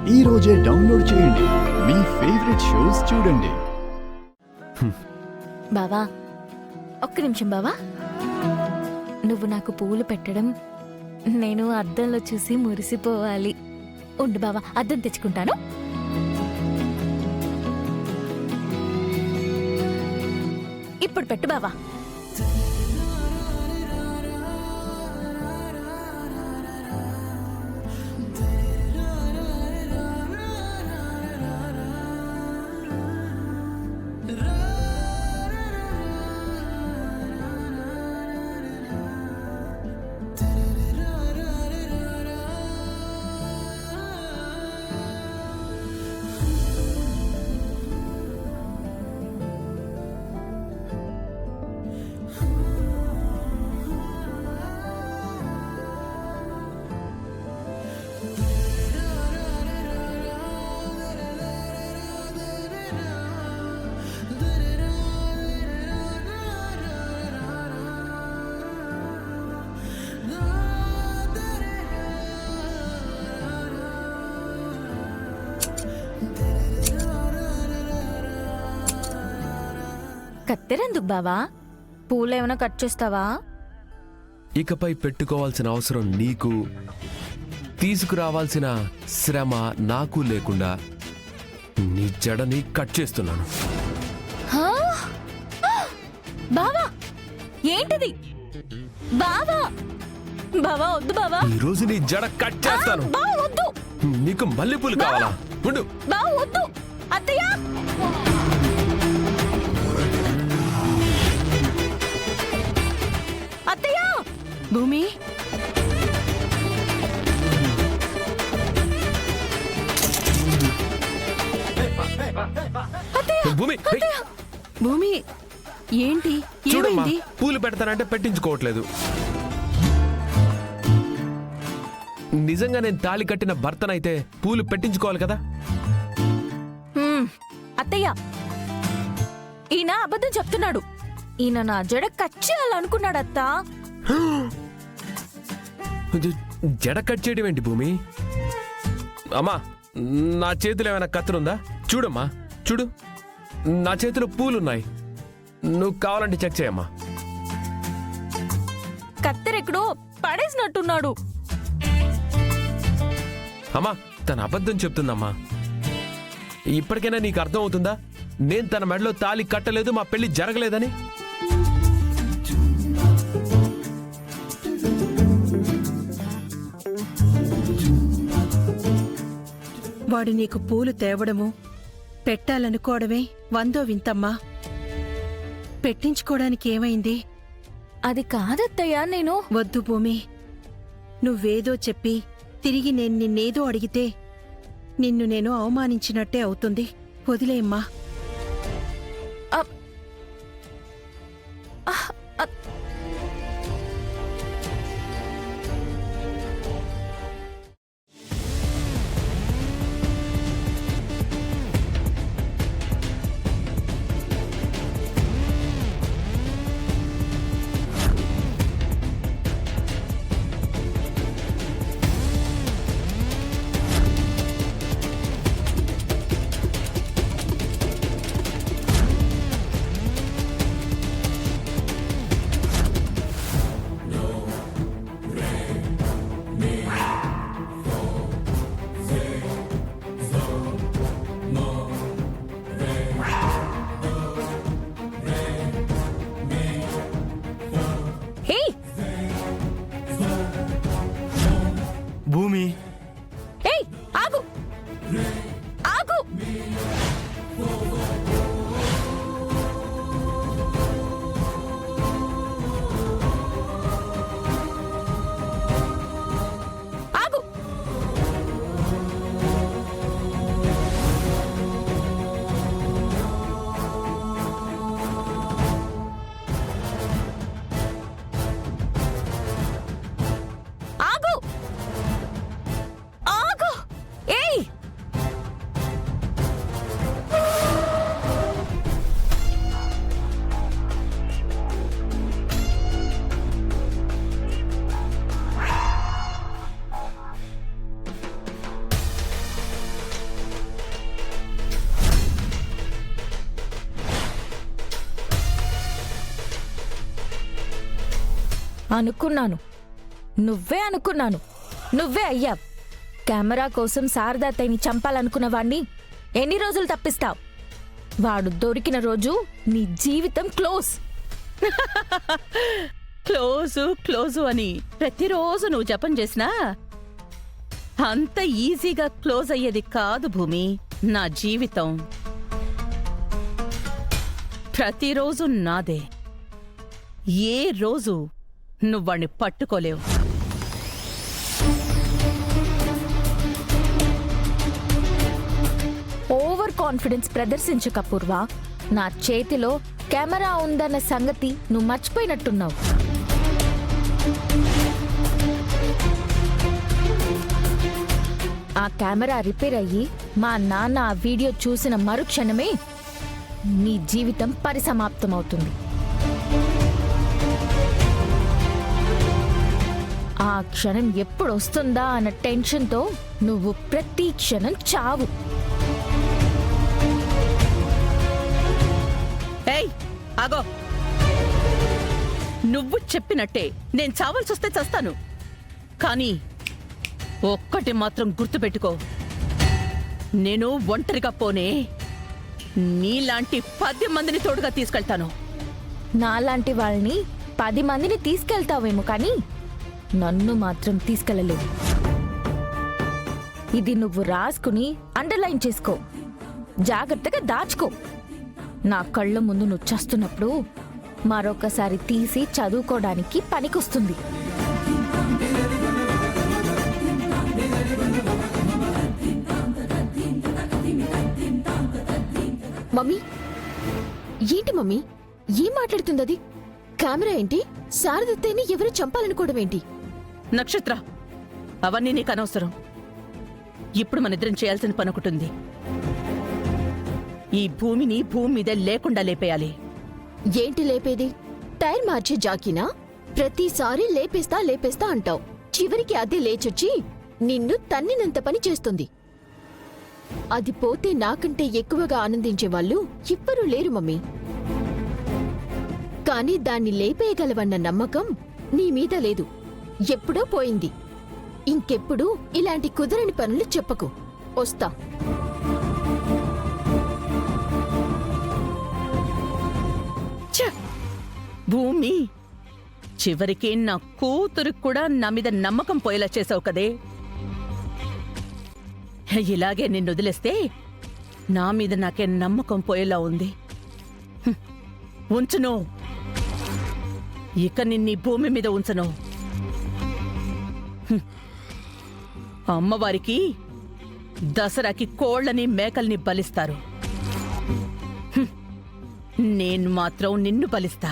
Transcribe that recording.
ఈ రోజే డౌన్లోడ్ చేయండి. మీ ఫేవరెట్ షోస్ చూడండి. బావా, ఒక్క నిమిషం బావా. నువ్వు నాకు పువ్వులు పెట్టడం నేను అద్దంలో చూసి మురిసిపోవాలి. ఉండు బావా, అద్దం తెచ్చుకుంటాను. ఇప్పుడు పెట్టు బావా. కత్తెరెందుకు బావా? పూలేమైనా కట్ చేస్తావా? ఇకపై పెట్టుకోవాల్సిన అవసరం నీకు, తీసుకురావాల్సిన శ్రమ నాకు లేకుండా నీ జడని కట్ చేస్తున్నాను. హా? బావా, ఏంటిది బావా? బావా వద్దు బావా. ఈ రోజు నీ జడ కట్ చేస్తాను. బావా వద్దు. నీకు మల్లెపూలు కావాలా? ఉండు. బావా వద్దు. అత్తయ్య, అత్తయ్య. భూమి, భూమి, భూమి, ఏంటి చూడమ్మా, ఏమైంది? పూలు పెడతానంటే పెట్టించుకోవట్లేదు. నిజంగా నేను తాళి కట్టిన భర్తనైతే పూలు పెట్టించుకోవాలి కదా. అత్తయ్య, ఈయన అబద్ధం చెప్తున్నాడు. ఈయన నా జడ కట్ చేయాలనుకున్నాడు అత్తా. జడ కట్ చేయడం ఏంటి భూమి? అమ్మా, నా చేతిలో ఏమైనా కత్తిరుందా? చూడమ్మా, చూడు, నా చేతిలో పూలున్నాయి. నువ్వు కావాలంటే చెక్ చేయమ్మా. కత్తెరెక్కడో పడేసినట్టున్నాడు. అమ్మా, తన అబద్ధం చెప్తుందమ్మా. ఇప్పటికైనా నీకు అర్థం అవుతుందా? నేను తన మెడలో తాళి కట్టలేదు, మా పెళ్లి జరగలేదని. వాడు నీకు పూలు తేవడము పెట్టాలనుకోవడమే వందో వింతమ్మా. పెట్టించుకోవడానికి ఏమైంది? అది కాదత్తయ్య, నేను వద్దు భూమి, నువ్వేదో చెప్పి తిరిగి నేను నిన్నేదో అడిగితే నిన్ను నేను అవమానించినట్టే అవుతుంది. వదిలేయమ్మా. అ- అహ్, అ- హే, భూమి, ఏయ్, ఆగు, ఆగు. ఆగు. ఆగు, ఆగు. ఏయ్, అనుకున్నాను, నువ్వే అనుకున్నాను, నువ్వే అయ్యావ్. కెమెరా కోసం శారదాతయ్యని చంపాలనుకున్న వాణ్ణి ఎన్ని రోజులు తప్పిస్తావు? వాడు దొరికిన రోజు నీ జీవితం క్లోజ్. క్లోజు అని ప్రతిరోజు నువ్వు జపం చేసినా అంత ఈజీగా క్లోజ్ అయ్యేది కాదు భూమి నా జీవితం. ప్రతిరోజు నాదే. ఏ రోజు నువ్వాణ్ణి పట్టుకోలేవు. ఓవర్ కాన్ఫిడెన్స్ ప్రదర్శించక పూర్వ. నా చేతిలో కెమెరా ఉందన్న సంగతి నువ్వు మర్చిపోయినట్టున్నావు. ఆ కెమెరా రిపేర్ అయ్యి మా నాన్న ఆ వీడియో చూసిన మరుక్షణమే నీ జీవితం పరిసమాప్తమవుతుంది. ఆ క్షణం ఎప్పుడు వస్తుందా అన్న టెన్షన్తో నువ్వు ప్రతి క్షణం చావు. ఏయ్ ఆగో, నువ్వు చెప్పినట్టే నేను చావాల్సొస్తే చస్తాను. కానీ ఒక్కటి మాత్రం గుర్తుపెట్టుకో, నేను ఒంటరిగా పోనే నీలాంటి 10 మందిని తోడుగా తీసుకెళ్తాను. నాలాంటి వాళ్ళని 10 మందిని తీసుకెళ్తావేమో కానీ నన్ను మాత్రం తీసుకెళ్ళలేవు. ఇది నువ్వు రాసుకుని అండర్లైన్ చేసుకో, జాగ్రత్తగా దాచుకో. నా కళ్ళ ముందు నువ్వు చస్తున్నప్పుడు మరొకసారి తీసి చదువుకోవడానికి పనికొస్తుంది. మమ్మీ, ఏంటి మమ్మీ, ఏం మాట్లాడుతుంది అది? కెమెరా ఏంటి? శారదత్తయ్యని ఎవరు చంపాలనుకోవడం ఏంటి? నక్షత్ర, అవన్నీ నీకు అనవసరం. ఇప్పుడు మనిద్దరం చేయాల్సిన పని ఒకటి ఉంది. ఈ భూమిని భూమి మీద లేకుండా లేపేయాలి. ఏంటి లేపేది? టైర్ మార్చే జాకీనా? ప్రతిసారి లేపేస్తా అంటావు. చివరికి అదే లేచొచ్చి నిన్ను తన్నినంత పని చేస్తుంది. అది పోతే నాకంటే ఎక్కువగా ఆనందించే వాళ్ళు ఎవ్వరూ లేరు మమ్మీ. కానీ దాన్ని లేపేయగలవన్న నమ్మకం నీ మీద లేదు. ఎప్పుడో పోయింది. ఇంకెప్పుడు ఇలాంటి కుదరని పనులు చెప్పకు. వస్తా. ఛ! భూమి, చివరికి నా కూతురికి కూడా నా మీద నమ్మకం పోయేలా చేసావు కదే. ఇలాగే నిన్ను వదిలేస్తే నా మీద నాకే నమ్మకం పోయేలా ఉంది. హ్మ్. ఉంచును. ఇక నిన్నీ భూమి మీద ఉంచను. హ్మ్. అమ్మవారికి దసరాకి కోళ్లని మేకల్ని బలిస్తారు. హ్మ్. నేను మాత్రం నిన్ను బలిస్తా.